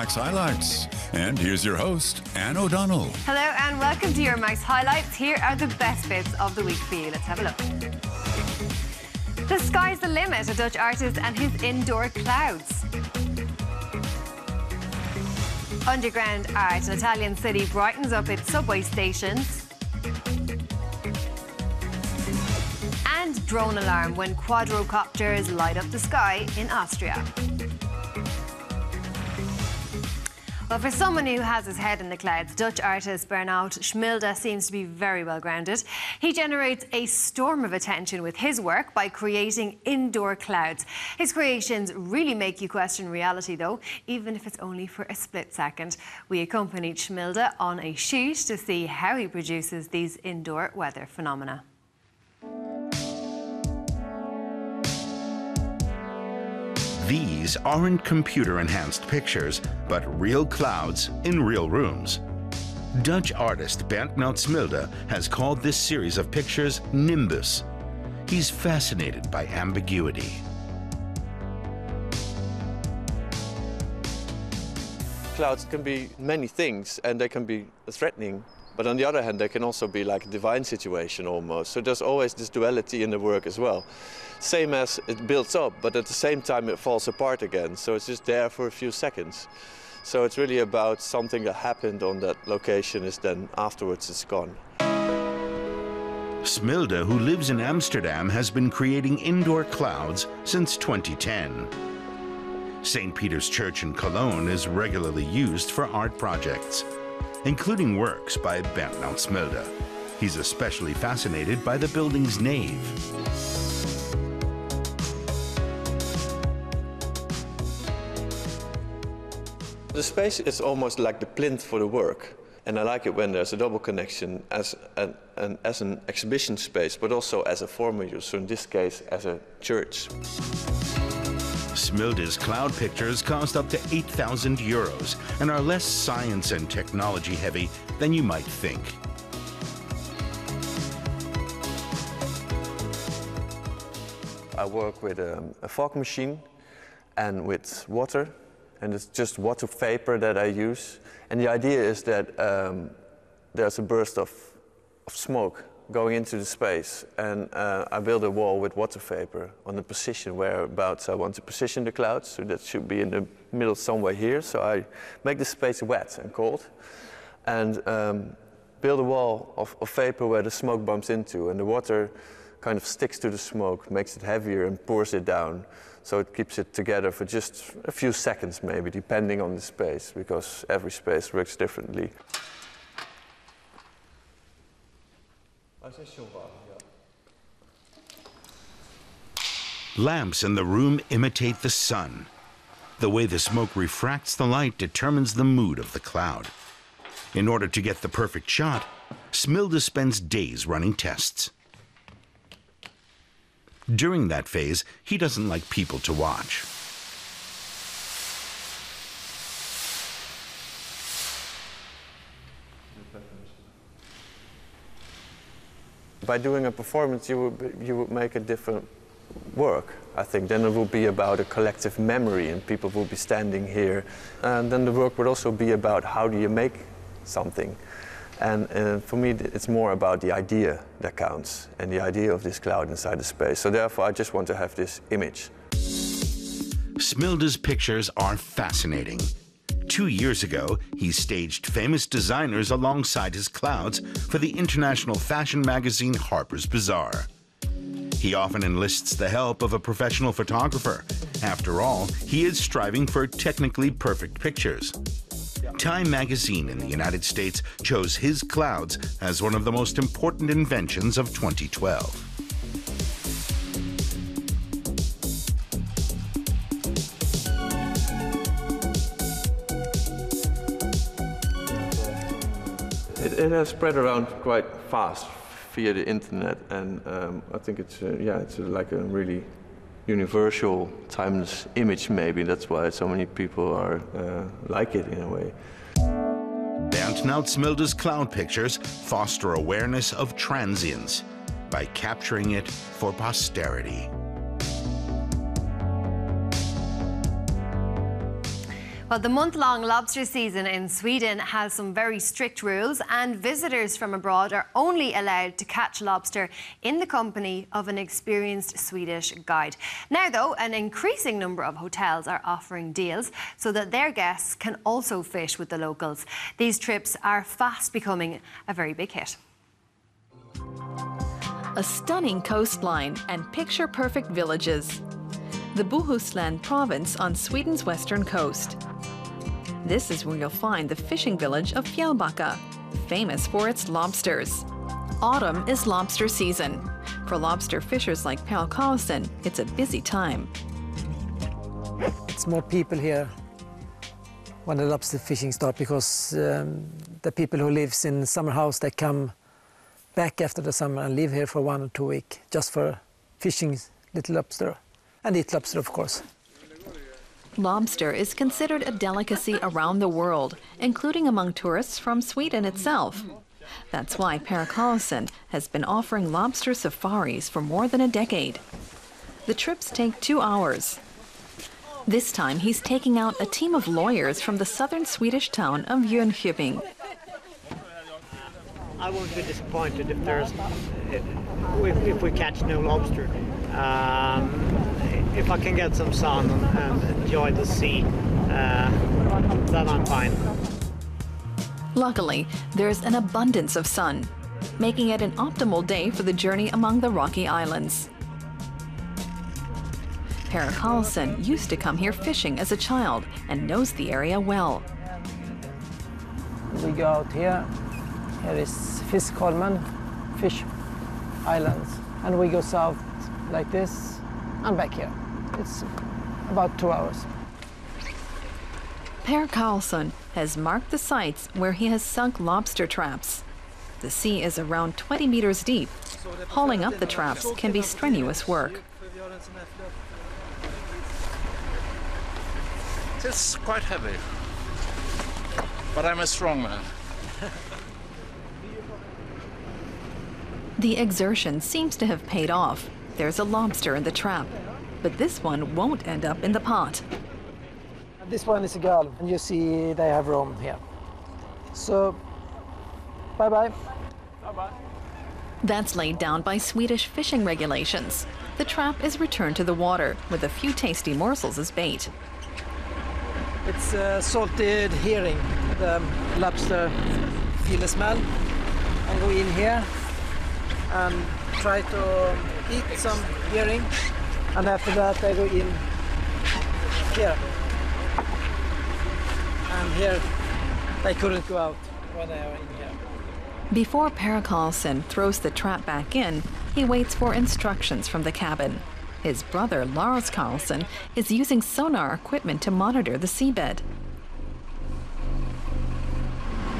Euromaxx Highlights. And here's your host, Anne O'Donnell. Hello and welcome to Euromaxx Highlights. Here are the best bits of the week for you. Let's have a look. The sky's the limit, a Dutch artist and his indoor clouds. Underground art, an Italian city brightens up its subway stations. And drone alarm when quadrocopters light up the sky in Austria. Well, for someone who has his head in the clouds, Dutch artist Bernard Schmilde seems to be very well grounded. He generates a storm of attention with his work by creating indoor clouds. His creations really make you question reality, though, even if it's only for a split second. We accompanied Schmilde on a shoot to see how he produces these indoor weather phenomena. These aren't computer-enhanced pictures, but real clouds in real rooms. Dutch artist Bernard Schmilde has called this series of pictures Nimbus. He's fascinated by ambiguity. Clouds can be many things and they can be threatening, but on the other hand they can also be like a divine situation almost. So there's always this duality in the work as well. Same as it builds up, but at the same time it falls apart again. So it's just there for a few seconds. So it's really about something that happened on that location is then afterwards it's gone. Schmilde, who lives in Amsterdam, has been creating indoor clouds since 2010. St. Peter's Church in Cologne is regularly used for art projects, including works by Bernard Schmilde. He's especially fascinated by the building's nave. The space is almost like the plinth for the work. And I like it when there's a double connection as an exhibition space, but also as a formal use, so in this case as a church. Schmilde's cloud pictures cost up to €8,000 and are less science and technology heavy than you might think. I work with a fog machine and with water, and it's just water vapor that I use. And the idea is that there's a burst of smoke going into the space, and I build a wall with water vapor on the position whereabouts I want to position the clouds, so that should be in the middle somewhere here. So I make the space wet and cold, and build a wall of vapor where the smoke bumps into, and the water kind of sticks to the smoke, makes it heavier and pours it down. So it keeps it together for just a few seconds maybe, depending on the space, because every space works differently. Lamps in the room imitate the sun. The way the smoke refracts the light determines the mood of the cloud. In order to get the perfect shot, Schmilde spends days running tests. During that phase, he doesn't like people to watch. By doing a performance, you would make a different work, I think. Then it would be about a collective memory, and people would be standing here. And then the work would also be about how do you make something. And for me, it's more about the idea that counts, and the idea of this cloud inside the space. So therefore, I just want to have this image. Schmilde's pictures are fascinating. 2 years ago, he staged famous designers alongside his clouds for the international fashion magazine Harper's Bazaar. He often enlists the help of a professional photographer. After all, he is striving for technically perfect pictures. Time magazine in the United States chose his clouds as one of the most important inventions of 2012. It has spread around quite fast via the internet, and I think it's like a really universal, timeless image. Maybe that's why so many people are like it in a way. Bernard Schmilde's cloud pictures foster awareness of transience by capturing it for posterity. Well, the month-long lobster season in Sweden has some very strict rules, and visitors from abroad are only allowed to catch lobster in the company of an experienced Swedish guide. Now, though, an increasing number of hotels are offering deals so that their guests can also fish with the locals. These trips are fast becoming a very big hit. A stunning coastline and picture-perfect villages. The Bohuslän province on Sweden's western coast. This is where you'll find the fishing village of Fjällbacka, famous for its lobsters. Autumn is lobster season. For lobster fishers like Per Karlsson, it's a busy time. It's more people here when the lobster fishing starts because the people who live in summer house, they come back after the summer and live here for 1 or 2 weeks just for fishing little lobster and eat lobster, of course. Lobster is considered a delicacy around the world, including among tourists from Sweden itself. That's why Per Karlsson has been offering lobster safaris for more than a decade. The trips take 2 hours. This time he's taking out a team of lawyers from the southern Swedish town of Jönköping. I won't be disappointed if we catch no lobster. If I can get some sun and enjoy the sea, then I'm fine. Luckily, there's an abundance of sun, making it an optimal day for the journey among the rocky islands. Per Karlsson used to come here fishing as a child and knows the area well. We go out here. Here is Fiskholmen, Fish Islands, and we go south like this and back here. It's about 2 hours. Per Karlsson has marked the sites where he has sunk lobster traps. The sea is around 20 meters deep. Hauling up the traps can be strenuous work. It's quite heavy, but I'm a strong man. The exertion seems to have paid off. There's a lobster in the trap, but this one won't end up in the pot. This one is a girl, and you see they have room here. So, bye-bye. Bye-bye. That's laid down by Swedish fishing regulations. The trap is returned to the water with a few tasty morsels as bait. It's salted herring. The lobster feel the smell and go in here and try to eat some herring, and after that they go in here. And here they couldn't go out when they are in here. Before Per Karlsson throws the trap back in, he waits for instructions from the cabin. His brother Lars Karlsson is using sonar equipment to monitor the seabed.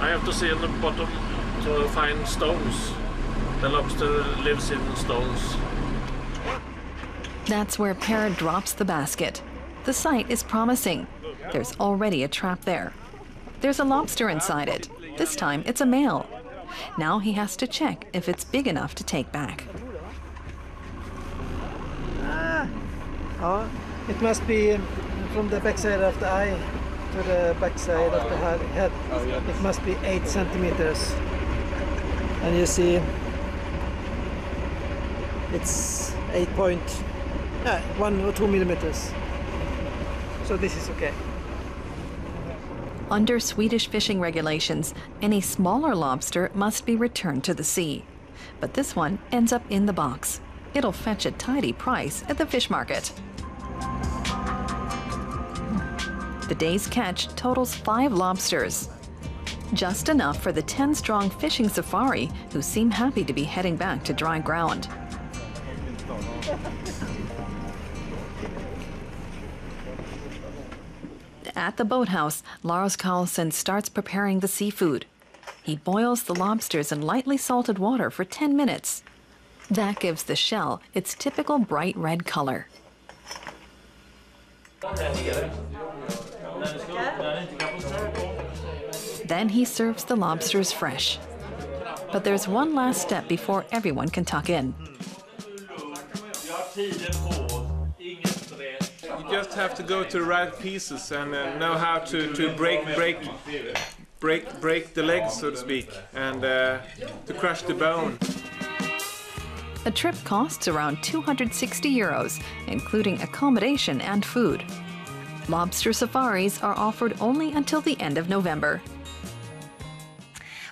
I have to see in the bottom to find stones. The lobster lives in stones. That's where Per drops the basket. The site is promising. There's already a trap there. There's a lobster inside it. This time it's a male. Now he has to check if it's big enough to take back. It must be from the backside of the eye to the backside of the head. It must be 8 centimeters. And you see it's 1 or 2 millimeters. So this is okay. Under Swedish fishing regulations, any smaller lobster must be returned to the sea. But this one ends up in the box. It'll fetch a tidy price at the fish market. The day's catch totals 5 lobsters. Just enough for the 10-strong fishing safari, who seem happy to be heading back to dry ground. At the boathouse, Lars Karlsson starts preparing the seafood. He boils the lobsters in lightly salted water for 10 minutes. That gives the shell its typical bright red color. Then he serves the lobsters fresh. But there's one last step before everyone can tuck in. just have to go to the right pieces and know how to break the legs, so to speak, and to crush the bone. The trip costs around 260 euros, including accommodation and food. Lobster safaris are offered only until the end of November.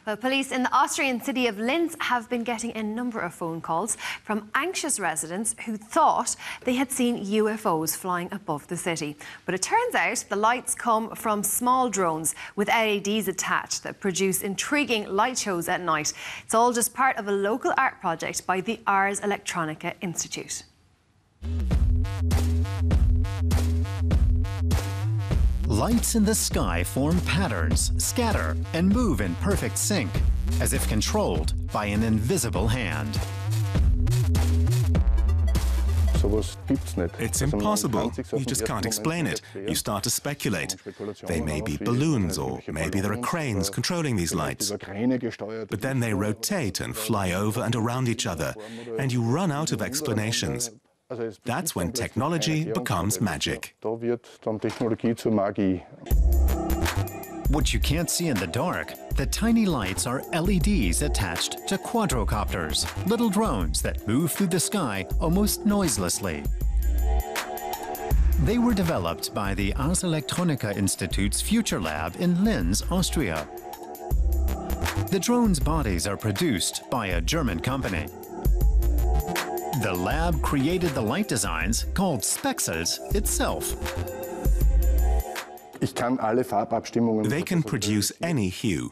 Well, police in the Austrian city of Linz have been getting a number of phone calls from anxious residents who thought they had seen UFOs flying above the city. But it turns out the lights come from small drones with LEDs attached that produce intriguing light shows at night. It's all just part of a local art project by the Ars Electronica Institute. Lights in the sky form patterns, scatter, and move in perfect sync, as if controlled by an invisible hand. It's impossible. You just can't explain it. You start to speculate. They may be balloons, or maybe there are cranes controlling these lights. But then they rotate and fly over and around each other, and you run out of explanations. That's when technology becomes magic. What you can't see in the dark, the tiny lights are LEDs attached to quadrocopters, little drones that move through the sky almost noiselessly. They were developed by the Ars Electronica Institute's Future Lab in Linz, Austria. The drones' bodies are produced by a German company. The lab created the light designs, called Spexels, itself. They can produce any hue.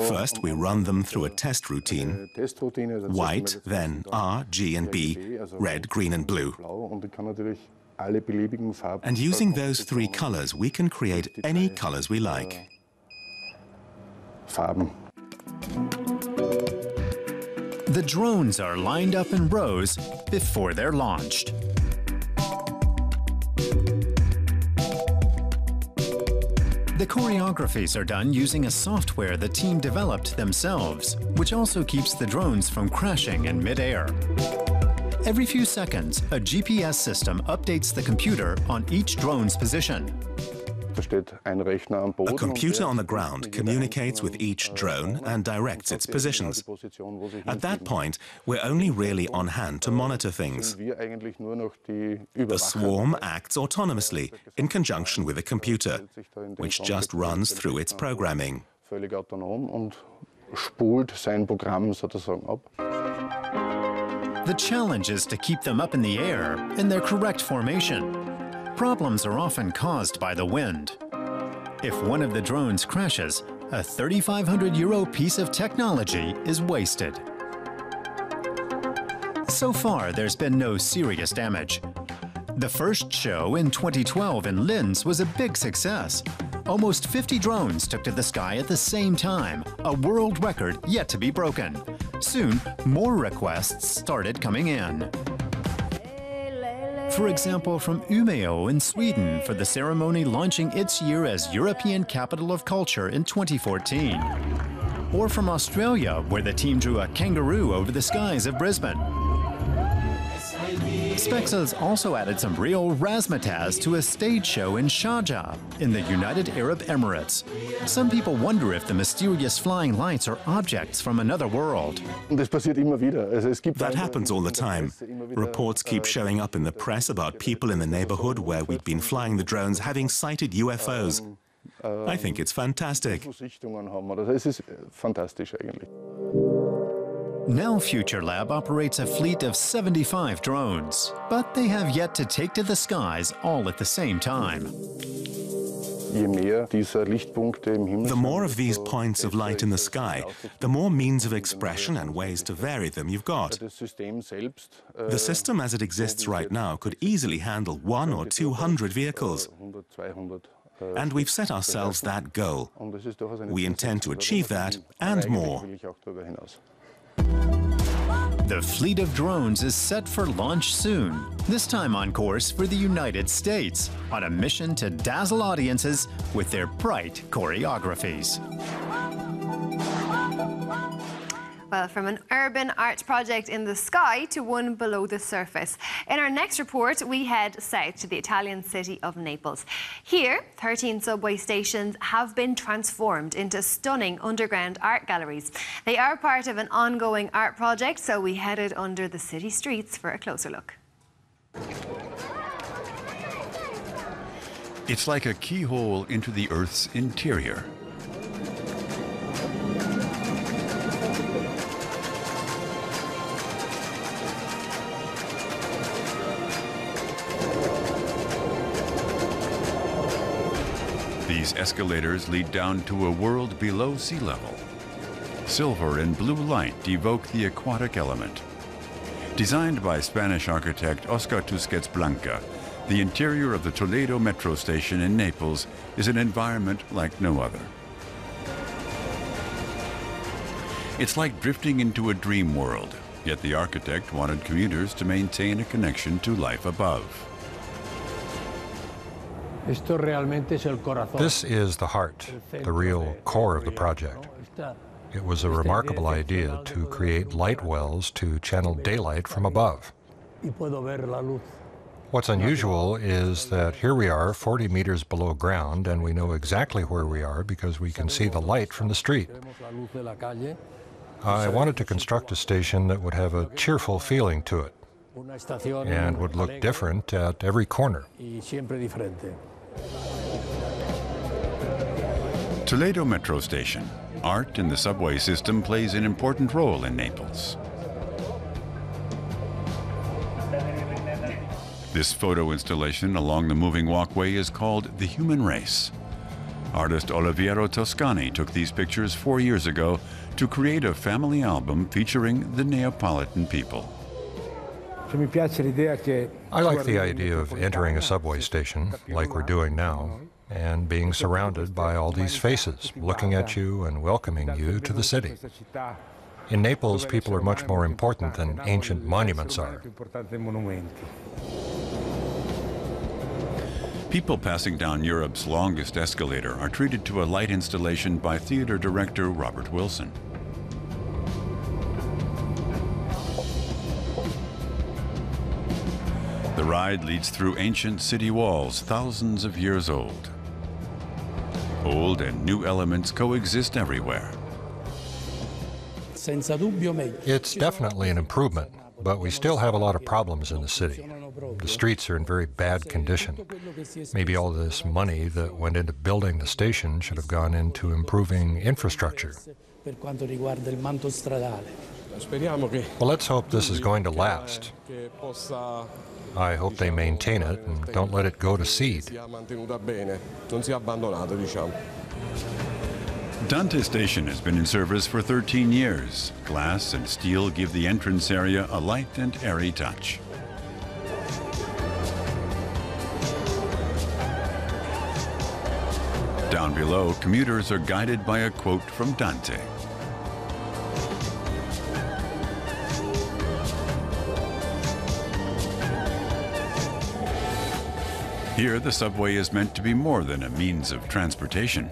First, we run them through a test routine. White, then R, G, and B, red, green, and blue. And using those three colors, we can create any colors we like. The drones are lined up in rows before they're launched. The choreographies are done using a software the team developed themselves, which also keeps the drones from crashing in mid-air. Every few seconds, a GPS system updates the computer on each drone's position. A computer on the ground communicates with each drone and directs its positions. At that point, we're only really on hand to monitor things. The swarm acts autonomously in conjunction with a computer, which just runs through its programming. The challenge is to keep them up in the air in their correct formation. Problems are often caused by the wind. If one of the drones crashes, a €3,500 piece of technology is wasted. So far, there's been no serious damage. The first show in 2012 in Linz was a big success. Almost 50 drones took to the sky at the same time, a world record yet to be broken. Soon, more requests started coming in. For example, from Umeå in Sweden for the ceremony launching its year as European Capital of Culture in 2014. Or from Australia, where the team drew a kangaroo over the skies of Brisbane. Spexels also added some real razzmatazz to a stage show in Sharjah, in the United Arab Emirates. Some people wonder if the mysterious flying lights are objects from another world. That happens all the time. Reports keep showing up in the press about people in the neighborhood where we'd been flying the drones having sighted UFOs. I think it's fantastic. Now Future Lab operates a fleet of 75 drones, but they have yet to take to the skies all at the same time. The more of these points of light in the sky, the more means of expression and ways to vary them you've got. The system as it exists right now could easily handle 100 or 200 vehicles. And we've set ourselves that goal. We intend to achieve that and more. The fleet of drones is set for launch soon, this time on course for the United States, on a mission to dazzle audiences with their bright choreographies. Well, scale, from an urban art project in the sky to one below the surface. In our next report, we head south to the Italian city of Naples. Here, 13 subway stations have been transformed into stunning underground art galleries. They are part of an ongoing art project, so we headed under the city streets for a closer look. It's like a keyhole into the Earth's interior. These escalators lead down to a world below sea level. Silver and blue light evoke the aquatic element. Designed by Spanish architect Oscar Tusquets Blanca, the interior of the Toledo metro station in Naples is an environment like no other. It's like drifting into a dream world, yet the architect wanted commuters to maintain a connection to life above. This is the heart, the real core of the project. It was a remarkable idea to create light wells to channel daylight from above. What's unusual is that here we are 40 meters below ground, and we know exactly where we are because we can see the light from the street. I wanted to construct a station that would have a cheerful feeling to it and would look different at every corner. Toledo Metro Station. Art in the subway system plays an important role in Naples. This photo installation along the moving walkway is called The Human Race. Artist Oliviero Toscani took these pictures 4 years ago to create a family album featuring the Neapolitan people. I like the idea of entering a subway station, like we're doing now, and being surrounded by all these faces, looking at you and welcoming you to the city. In Naples, people are much more important than ancient monuments are. People passing down Europe's longest escalator are treated to a light installation by theater director Robert Wilson. The ride leads through ancient city walls, thousands of years old. Old and new elements coexist everywhere. It's definitely an improvement, but we still have a lot of problems in the city. The streets are in very bad condition. Maybe all this money that went into building the station should have gone into improving infrastructure. Well, let's hope this is going to last. I hope they maintain it and don't let it go to seed. Dante Station has been in service for 13 years. Glass and steel give the entrance area a light and airy touch. Down below, commuters are guided by a quote from Dante. Here, the subway is meant to be more than a means of transportation.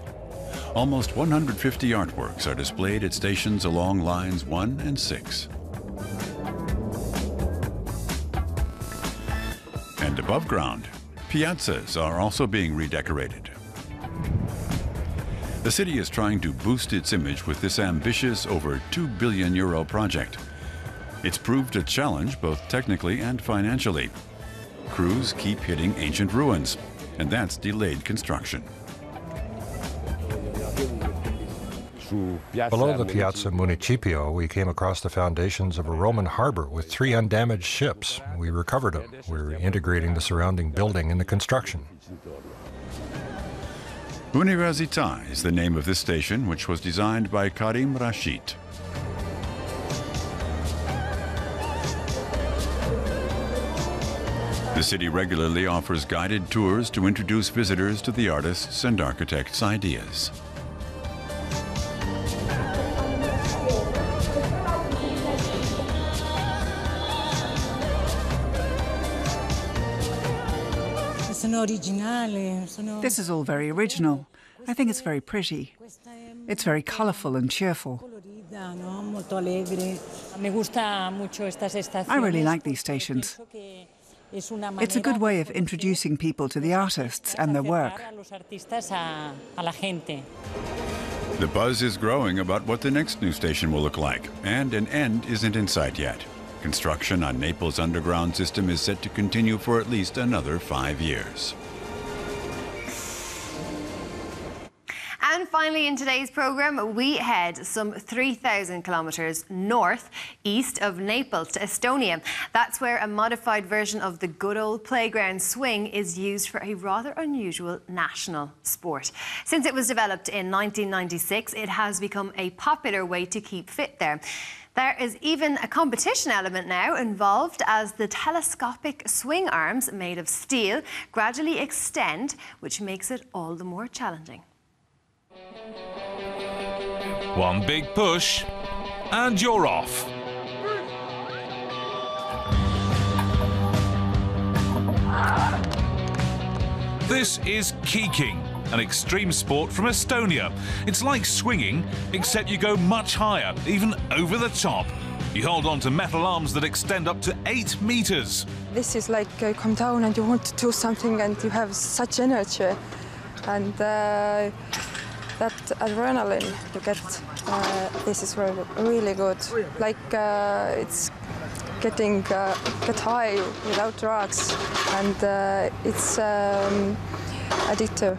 Almost 150 artworks are displayed at stations along lines 1 and 6. And above ground, piazzas are also being redecorated. The city is trying to boost its image with this ambitious, over €2 billion project. It's proved a challenge both technically and financially. Crews keep hitting ancient ruins, and that's delayed construction. Below the Piazza Municipio, we came across the foundations of a Roman harbor with 3 undamaged ships. We recovered them. We're integrating the surrounding building in the construction. Università is the name of this station, which was designed by Karim Rashid. The city regularly offers guided tours to introduce visitors to the artists' and architects' ideas. This is all very original. I think it's very pretty. It's very colourful and cheerful. I really like these stations. It's a good way of introducing people to the artists and their work. The buzz is growing about what the next new station will look like, and an end isn't in sight yet. Construction on Naples' underground system is set to continue for at least another 5 years. And finally, in today's programme, we head some 3,000 kilometres north-east of Naples to Estonia. That's where a modified version of the good old playground swing is used for a rather unusual national sport. Since it was developed in 1996, it has become a popular way to keep fit there. There is even a competition element now involved as the telescopic swing arms made of steel gradually extend, which makes it all the more challenging. One big push, and you're off. This is keeking, an extreme sport from Estonia. It's like swinging, except you go much higher, even over the top. You hold on to metal arms that extend up to 8 meters. This is like you come down and you want to do something and you have such energy. And that adrenaline you get, this is really good. Like it's get high without drugs, and it's addictive.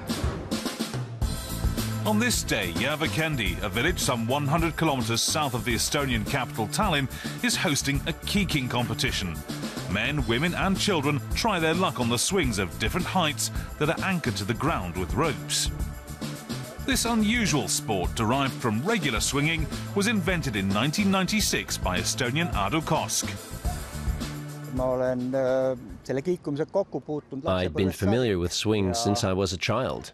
On this day, Järvakendi, a village some 100 kilometers south of the Estonian capital Tallinn, is hosting a keeking competition. Men, women and children try their luck on the swings of different heights that are anchored to the ground with ropes. This unusual sport, derived from regular swinging, was invented in 1996 by Estonian Aadu Kosk. I've been familiar with swings since I was a child.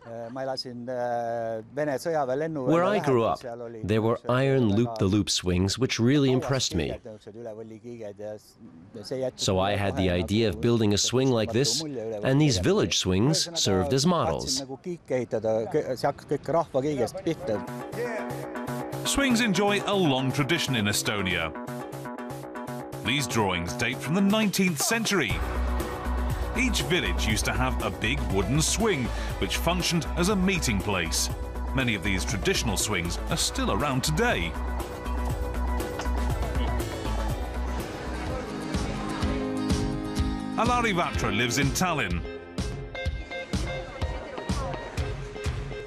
Where I grew up, there were iron loop-the-loop swings which really impressed me. So I had the idea of building a swing like this, and these village swings served as models. Swings enjoy a long tradition in Estonia. These drawings date from the 19th century. Each village used to have a big wooden swing, which functioned as a meeting place. Many of these traditional swings are still around today. Alari Vatra lives in Tallinn.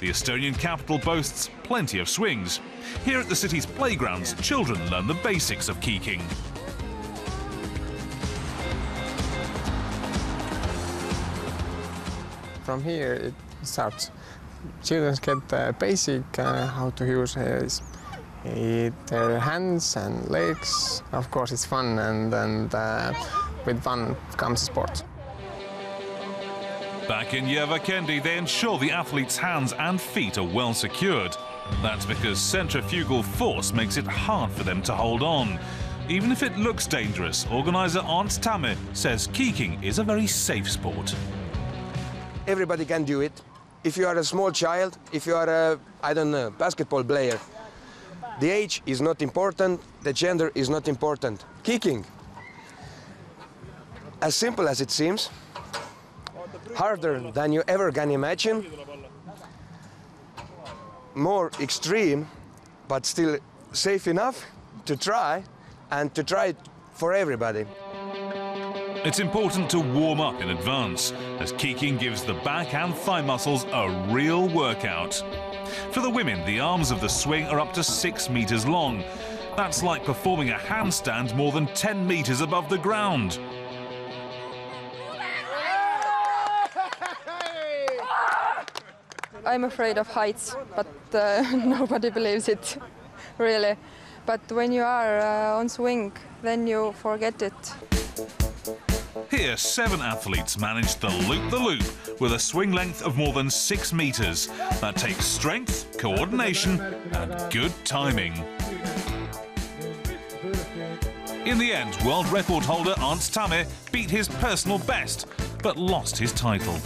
The Estonian capital boasts plenty of swings. Here at the city's playgrounds, children learn the basics of keeking. From here it starts. Children get basic how to use their hands and legs. Of course it's fun, and with fun comes sport. Back in Järvakendi, they ensure the athletes' hands and feet are well secured. That's because centrifugal force makes it hard for them to hold on. Even if it looks dangerous, organizer Ants Tamme says keeking is a very safe sport. Everybody can do it. If you are a small child, if you are a, I don't know, basketball player, the age is not important, the gender is not important. Kicking, as simple as it seems, harder than you ever can imagine, more extreme, but still safe enough to try, and to try it for everybody. It's important to warm up in advance, as keeking gives the back and thigh muscles a real workout. For the women, the arms of the swing are up to 6 meters long. That's like performing a handstand more than 10 meters above the ground. I'm afraid of heights, but nobody believes it, really. But when you are on swing, then you forget it. Here, 7 athletes managed the loop-the-loop with a swing length of more than 6 meters. That takes strength, coordination, and good timing. In the end, world record holder Ants Tamme beat his personal best, but lost his title.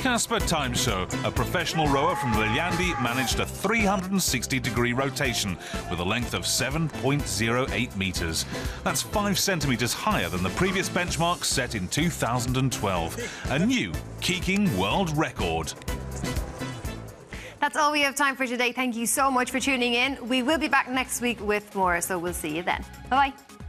Kasper Timeshow, a professional rower from Viljandi, managed a 360-degree rotation with a length of 7.08 metres. That's 5 centimetres higher than the previous benchmark set in 2012. A new Keeking world record. That's all we have time for today. Thank you so much for tuning in. We will be back next week with more, so we'll see you then. Bye-bye.